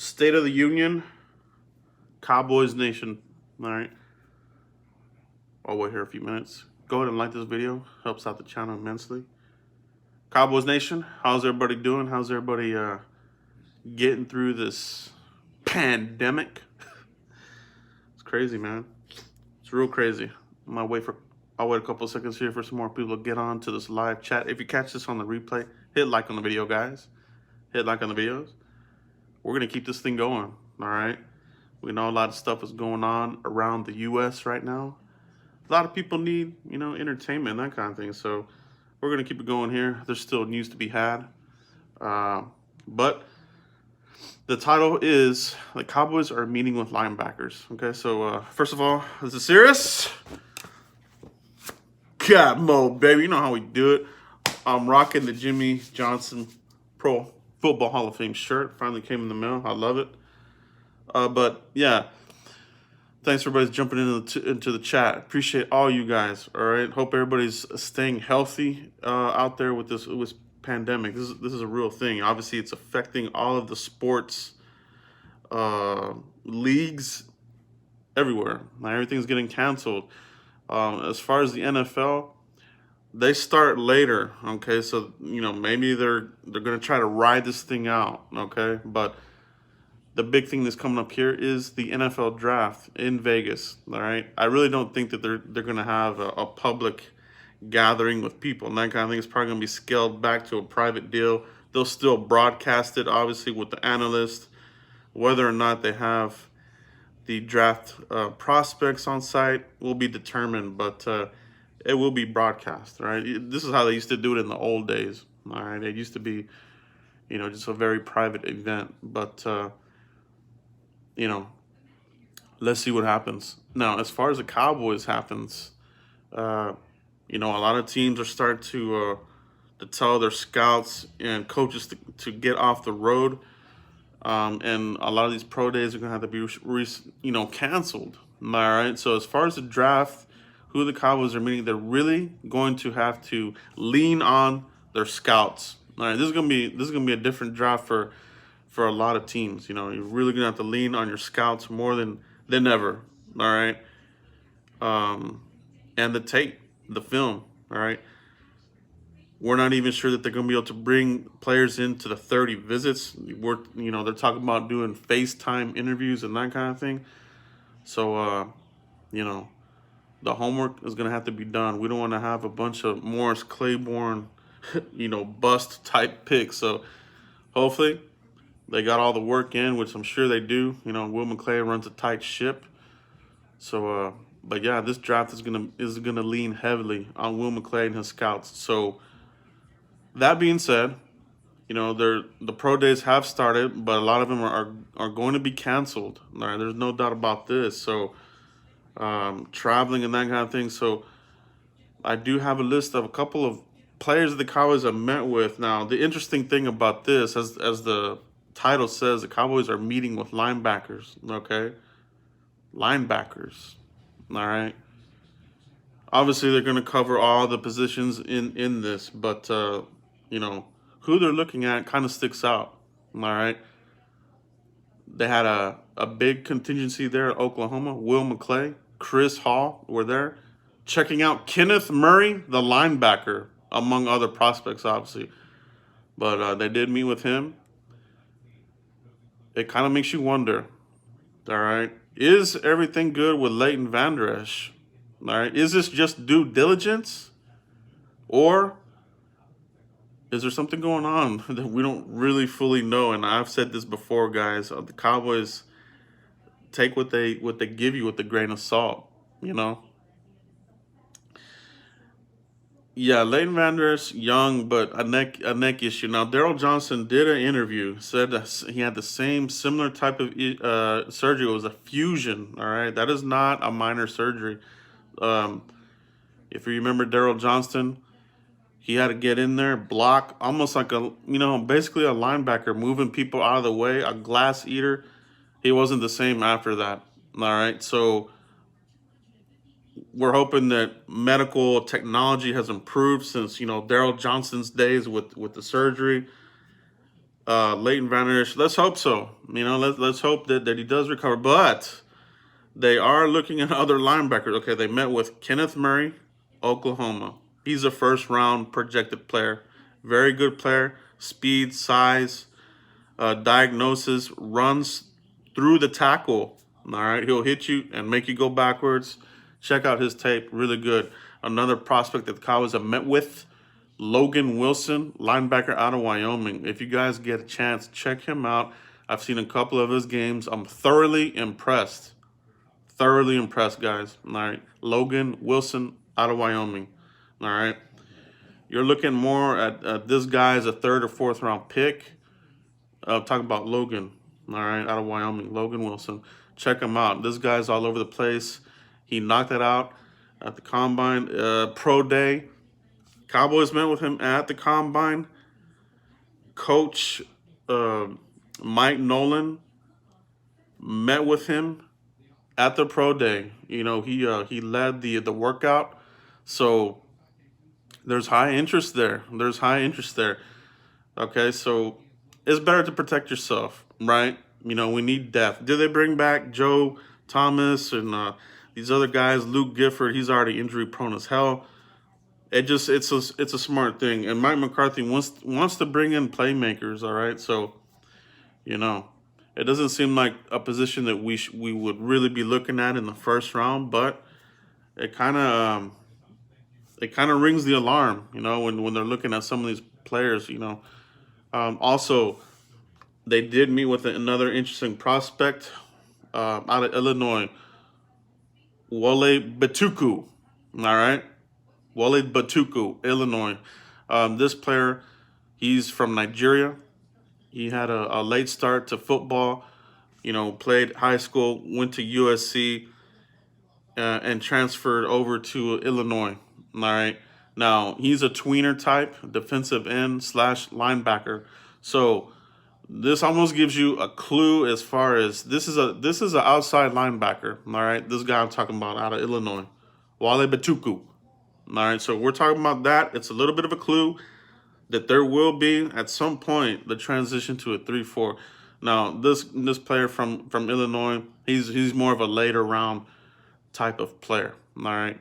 State of the Union, Cowboys Nation. All right. I'll wait here a few minutes. Go ahead and like this video. Helps out the channel immensely. Cowboys Nation, how's everybody doing? How's everybody getting through this pandemic? It's crazy, man. It's real crazy. I'll wait a couple of seconds here for some more people to get on to this live chat. If you catch this on the replay, hit like on the video, guys. Hit like on the videos. We're going to keep this thing going, all right? We know a lot of stuff is going on around the U.S. right now. A lot of people need, entertainment and that kind of thing. So we're going to keep it going here. There's still news to be had. But the title is The Cowboys Are Meeting With Linebackers. Okay, so first of all, is this serious? God, Mo, baby. You know how we do it. I'm rocking the Jimmy Johnson Pro Football Hall of Fame shirt. Finally came in the mail. I love it. But yeah, thanks for everybody jumping into the chat. Appreciate all you guys. All right. Hope everybody's staying healthy out there with this pandemic. This is a real thing. Obviously, it's affecting all of the sports leagues everywhere. Everything's getting canceled. As far as the NFL, they start later, okay? So, maybe they're going to try to ride this thing out, okay? But the big thing that's coming up here is the NFL draft in Vegas, all right? I really don't think that they're going to have a public gathering with people and that kind of thing. It's probably going to be scaled back to a private deal. They'll still broadcast it, obviously, with the analyst. Whether or not they have the draft prospects on site will be determined, but it will be broadcast, right? This is how they used to do it in the old days, all right? It used to be, just a very private event, but, let's see what happens. Now, as far as the Cowboys happens, a lot of teams are starting to tell their scouts and coaches to get off the road, and a lot of these pro days are going to have to be, canceled, all right? So as far as the draft, who the Cowboys are meeting, they're really going to have to lean on their scouts. All right, this is gonna be a different draft for a lot of teams. You're really gonna have to lean on your scouts more than ever. All right, and the tape, the film. All right, we're not even sure that they're gonna be able to bring players into the 30 visits. They're talking about doing FaceTime interviews and that kind of thing. So, the homework is going to have to be done. We don't want to have a bunch of Morris Claiborne, bust type picks. So hopefully they got all the work in, which I'm sure they do. Will McClay runs a tight ship. So, but yeah, this draft is gonna lean heavily on Will McClay and his scouts. So that being said, the pro days have started, but a lot of them are going to be canceled. All right, there's no doubt about this. So traveling and that kind of thing. So I do have a list of a couple of players that the Cowboys have met with. Now, the interesting thing about this, as the title says, the Cowboys are meeting with linebackers, okay? Linebackers, all right? Obviously, they're going to cover all the positions in this, but, who they're looking at kind of sticks out, all right? They had a big contingency there at Oklahoma. Will McClay, Chris Hall were there, checking out Kenneth Murray, the linebacker, among other prospects, obviously. But they did meet with him. It kind of makes you wonder, all right, is everything good with Leighton Vander Esch? All right, is this just due diligence? Or is there something going on that we don't really fully know? And I've said this before, guys. The Cowboys take what they give you with a grain of salt, Yeah, Leighton Vander Esch, young, but a neck issue. Now, Daryl Johnson did an interview, said that he had the similar type of surgery. It was a fusion, all right? That is not a minor surgery. If you remember Daryl Johnston, he had to get in there, block, almost like basically a linebacker, moving people out of the way, a glass eater. He wasn't the same after that, all right? So we're hoping that medical technology has improved since, Daryl Johnston's days with the surgery. Leighton Van Der Esch, let's hope so. Let's hope that he does recover. But they are looking at other linebackers. Okay, they met with Kenneth Murray, Oklahoma. He's a first round projected player. Very good player. Speed, size, diagnosis, runs through the tackle. All right, he'll hit you and make you go backwards. Check out his tape. Really good. Another prospect that the Cowboys have met with, Logan Wilson, linebacker out of Wyoming. If you guys get a chance, check him out. I've seen a couple of his games. I'm thoroughly impressed. Thoroughly impressed, guys. All right. Logan Wilson out of Wyoming. All right. You're looking more at this guy as a third or fourth round pick. Talking about Logan. All right. Out of Wyoming. Logan Wilson. Check him out. This guy's all over the place. He knocked it out at the combine. Pro day. Cowboys met with him at the combine. Coach Mike Nolan met with him at the pro day. He led the workout, so there's high interest there. Okay, so it's better to protect yourself, right? We need depth. Did they bring back Joe Thomas and these other guys? Luke Gifford, he's already injury prone as hell. It's a smart thing, and Mike McCarthy wants to bring in playmakers. All right, so it doesn't seem like a position that we would really be looking at in the first round, but it kind of rings the alarm, when they're looking at some of these players. Also, they did meet with another interesting prospect out of Illinois, Wale Batuku. All right. Wale Batuku, Illinois. This player, he's from Nigeria. He had a late start to football. Played high school, went to USC, and transferred over to Illinois. All right. Now he's a tweener type, defensive end / linebacker. So this almost gives you a clue as far as this is an outside linebacker. All right. This guy I'm talking about out of Illinois, Wale Batuku. All right, so we're talking about that. It's a little bit of a clue that there will be at some point the transition to a 3-4. Now, this player from Illinois, he's more of a later round type of player. All right,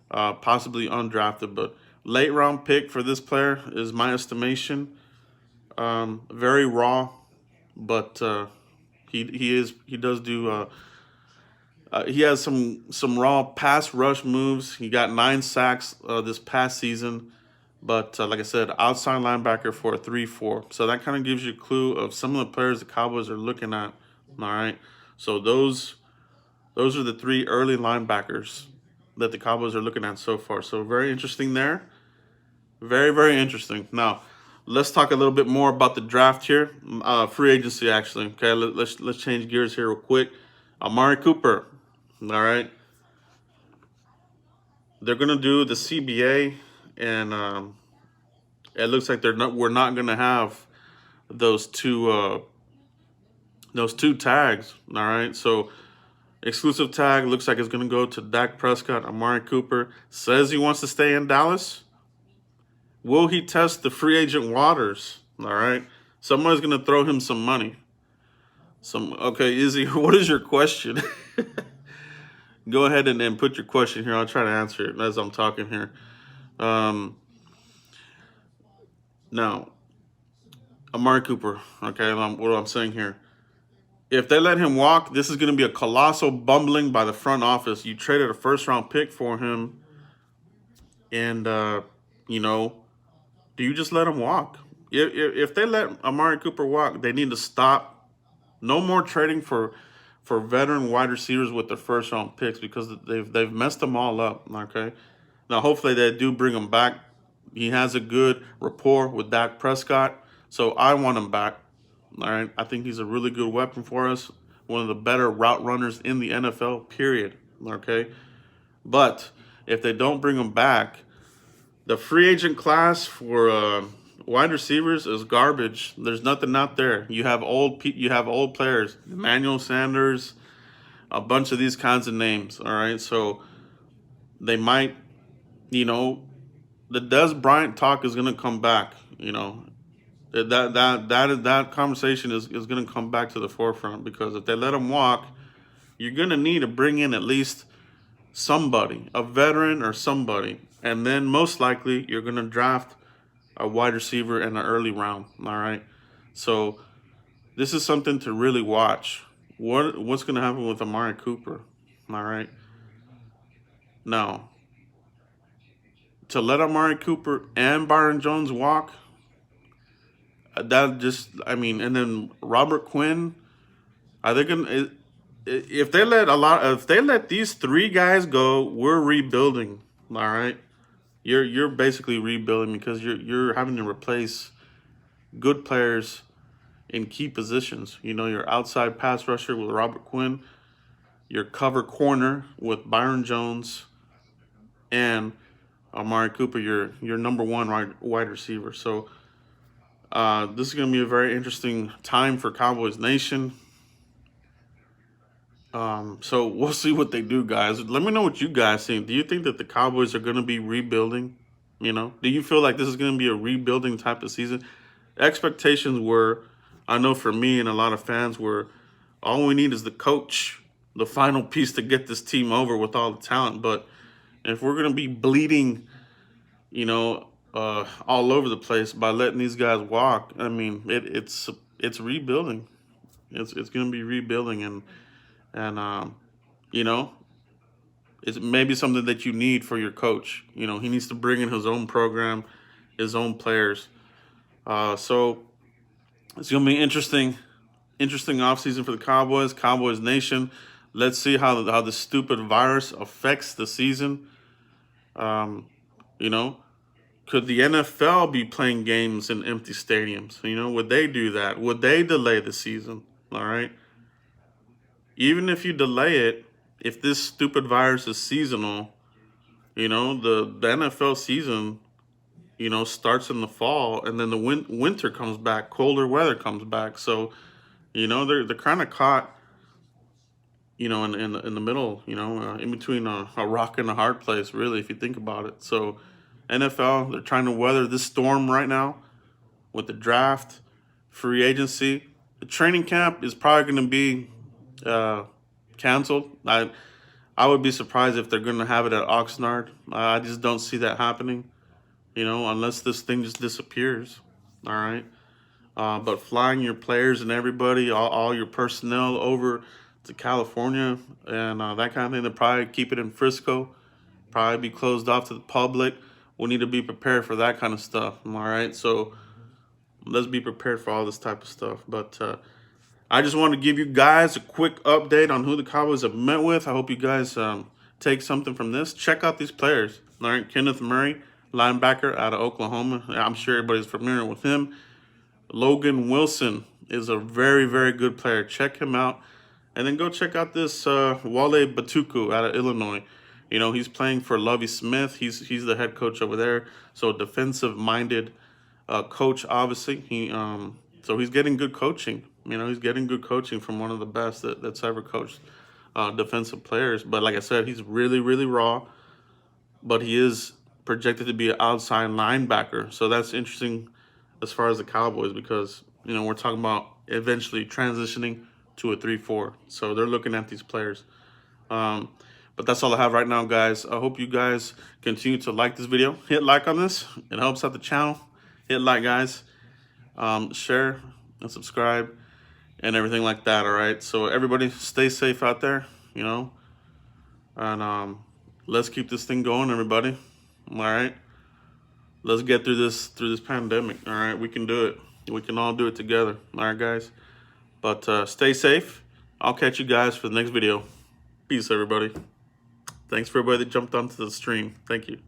possibly undrafted, but late round pick for this player is my estimation. Very raw, but he does do. He has some raw pass rush moves. He got 9 sacks this past season, but like I said, outside linebacker for a 3-4. So that kind of gives you a clue of some of the players the Cowboys are looking at. All right, so those are the 3 early linebackers that the Cowboys are looking at so far. So very interesting there. Very, very interesting. Now, let's talk a little bit more about the draft here. Free agency, actually. Okay, let's change gears here real quick. Amari Cooper. All right. They're gonna do the CBA, and it looks like we're not gonna have those two tags. All right. So exclusive tag looks like it's gonna go to Dak Prescott. Amari Cooper says he wants to stay in Dallas. Will he test the free agent waters? All right. Somebody's gonna throw him some money. Okay, Izzy, what is your question? Go ahead and put your question here. I'll try to answer it as I'm talking here. Now, Amari Cooper, okay, what I'm saying here. If they let him walk, this is going to be a colossal bumbling by the front office. You traded a first-round pick for him, and, do you just let him walk? If they let Amari Cooper walk, they need to stop. No more trading for veteran wide receivers with their first round picks, because they've messed them all up. Okay, now hopefully they do bring him back. He has a good rapport with Dak Prescott, so I want him back. All right, I think he's a really good weapon for us. One of the better route runners in the NFL. Period. Okay, but if they don't bring him back, the free agent class for wide receivers is garbage. There's nothing out there. You have old players, Emmanuel Sanders, a bunch of these kinds of names. All right, so they might, the Dez Bryant talk is going to come back. That conversation is going to come back to the forefront, because if they let him walk, you're going to need to bring in at least somebody, a veteran or somebody, and then most likely you're going to draft a wide receiver in an early round. All right, so this is something to really watch. What's going to happen with Amari Cooper? All right, now to let Amari Cooper and Byron Jones walk, that just, I mean, and then Robert Quinn, are they gonna? If they let these three guys go, we're rebuilding. All right, you're basically rebuilding, because you're having to replace good players in key positions. You know, your outside pass rusher with Robert Quinn, your cover corner with Byron Jones, and Amari Cooper, your number one wide receiver. So this is going to be a very interesting time for Cowboys Nation. So we'll see what they do, guys. Let me know what you guys think. Do you think that the Cowboys are going to be rebuilding? You know, do you feel like this is going to be a rebuilding type of season? Expectations were, I know for me and a lot of fans, were all we need is the coach, the final piece to get this team over with all the talent. But if we're going to be bleeding, you know, all over the place by letting these guys walk, I mean, it's rebuilding. It's going to be rebuilding, and you know, it's maybe something that you need for your coach. You know, he needs to bring in his own program, his own players. So it's going to be interesting offseason for the Cowboys Nation. Let's see how the stupid virus affects the season. You know, could the NFL be playing games in empty stadiums? You know, would they do that? Would they delay the season? All right. Even if you delay it, if this stupid virus is seasonal, you know, the NFL season, you know, starts in the fall, and then the winter comes back, colder weather comes back. So, you know, they're kind of caught, you know, in the middle, you know, in between a rock and a hard place, really, if you think about it. So, NFL, they're trying to weather this storm right now with the draft, free agency. The training camp is probably going to be canceled. I would be surprised if they're going to have it at Oxnard. I just don't see that happening, you know, unless this thing just disappears. All right. But flying your players and everybody, all your personnel over to California and that kind of thing, they'll probably keep it in Frisco, probably be closed off to the public. We need to be prepared for that kind of stuff. All right. So let's be prepared for all this type of stuff. But I just want to give you guys a quick update on who the Cowboys have met with. I hope you guys take something from this. Check out these players. All right, Kenneth Murray, linebacker out of Oklahoma. I'm sure everybody's familiar with him. Logan Wilson is a very, very good player. Check him out. And then go check out this Wale Batuku out of Illinois. You know, he's playing for Lovie Smith. He's the head coach over there. So defensive-minded coach, obviously. So he's getting good coaching. You know, he's getting good coaching from one of the best that's ever coached defensive players. But like I said, he's really, really raw. But he is projected to be an outside linebacker. So that's interesting as far as the Cowboys, because, you know, we're talking about eventually transitioning to a 3-4. So they're looking at these players. But that's all I have right now, guys. I hope you guys continue to like this video. Hit like on this. It helps out the channel. Hit like, guys. Share and subscribe and everything like that, all right? So everybody stay safe out there, you know? And let's keep this thing going, everybody. All right? Let's get through this pandemic, all right? We can do it. We can all do it together, all right, guys? But stay safe. I'll catch you guys for the next video. Peace, everybody. Thanks for everybody that jumped onto the stream. Thank you.